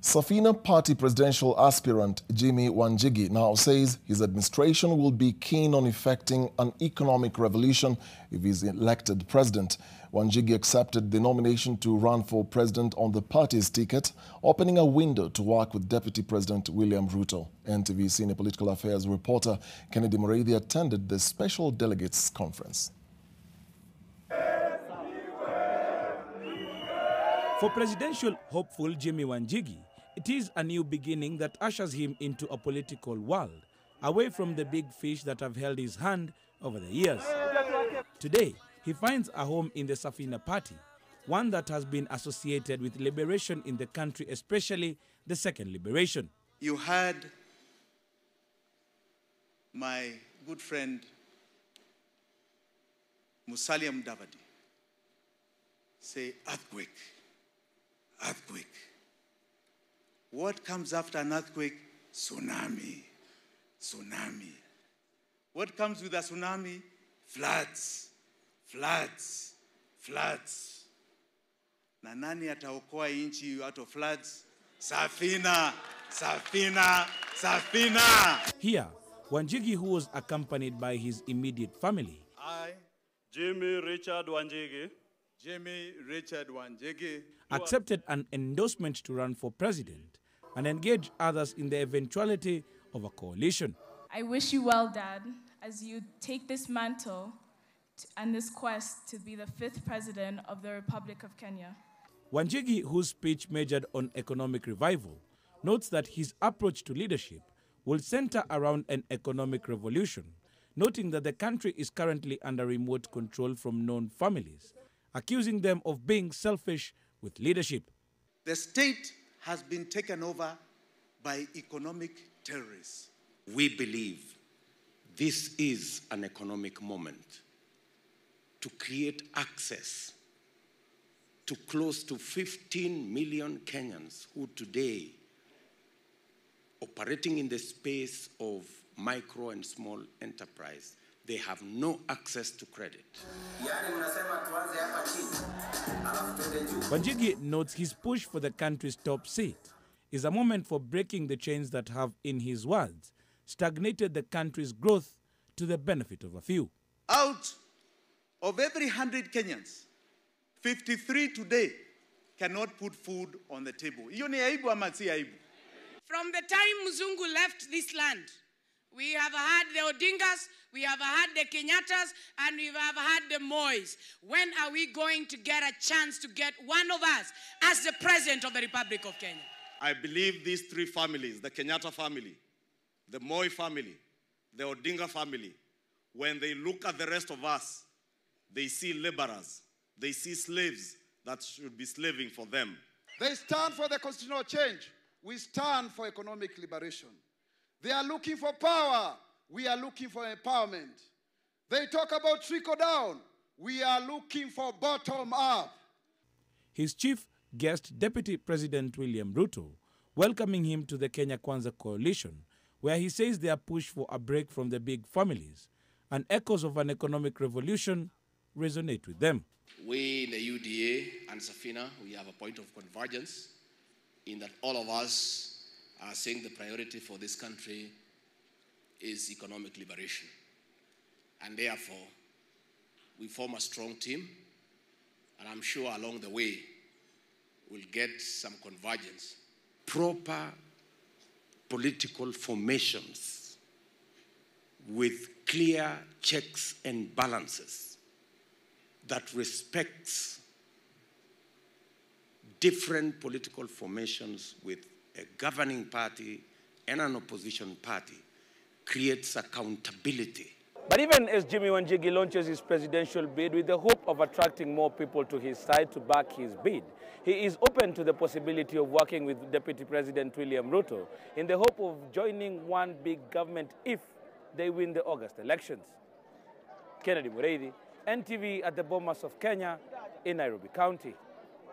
Safina party presidential aspirant Jimi Wanjigi now says his administration will be keen on effecting an economic revolution if he's elected president. Wanjigi accepted the nomination to run for president on the party's ticket, opening a window to work with Deputy President William Ruto. NTV senior political affairs reporter Kennedy Muraydi attended the special delegates conference. For presidential hopeful Jimi Wanjigi, it is a new beginning that ushers him into a political world, away from the big fish that have held his hand over the years. Today, he finds a home in the Safina party, one that has been associated with liberation in the country, especially the second liberation. You heard my good friend Musalia Mudavadi say earthquake, earthquake. What comes after an earthquake? Tsunami, tsunami. What comes with a tsunami? Floods, floods, floods. Na nani ataokoa inchi out of floods? Safina, Safina, Safina. Here, Wanjigi, who was accompanied by his immediate family, I, Jimi Wanjigi, accepted an endorsement to run for president and engage others in the eventuality of a coalition. I wish you well, Dad, as you take this mantle and this quest to be the 5th president of the Republic of Kenya. Wanjigi, whose speech majored on economic revival, notes that his approach to leadership will center around an economic revolution, noting that the country is currently under remote control from known families, accusing them of being selfish with leadership. The state has been taken over by economic terrorists. We believe this is an economic moment to create access to close to 15 million Kenyans who today, operating in the space of micro and small enterprise, they have no access to credit. Wanjigi notes his push for the country's top seat is a moment for breaking the chains that have, in his words, stagnated the country's growth to the benefit of a few. Out of every 100 Kenyans, 53 today cannot put food on the table. From the time Mzungu left this land, we have had the Odingas, we have had the Kenyattas, and we have had the Mois. When are we going to get a chance to get one of us as the president of the Republic of Kenya? I believe these three families, the Kenyatta family, the Moi family, the Odinga family, when they look at the rest of us, they see laborers, they see slaves that should be slaving for them. They stand for the constitutional change. We stand for economic liberation. They are looking for power. We are looking for empowerment. They talk about trickle down. We are looking for bottom up. His chief guest, Deputy President William Ruto, welcoming him to the Kenya Kwanza coalition, where he says their push for a break from the big families and echoes of an economic revolution resonate with them. We in the UDA and Safina, we have a point of convergence in that all of us are saying the priority for this country is economic liberation. And therefore, we form a strong team, and I'm sure along the way, we'll get some convergence. Proper political formations with clear checks and balances that respects different political formations with a governing party and an opposition party creates accountability. But even as Jimi Wanjigi launches his presidential bid with the hope of attracting more people to his side to back his bid, he is open to the possibility of working with Deputy President William Ruto in the hope of joining one big government if they win the August elections. Kennedy Muraydi, NTV at the Bomas of Kenya in Nairobi County.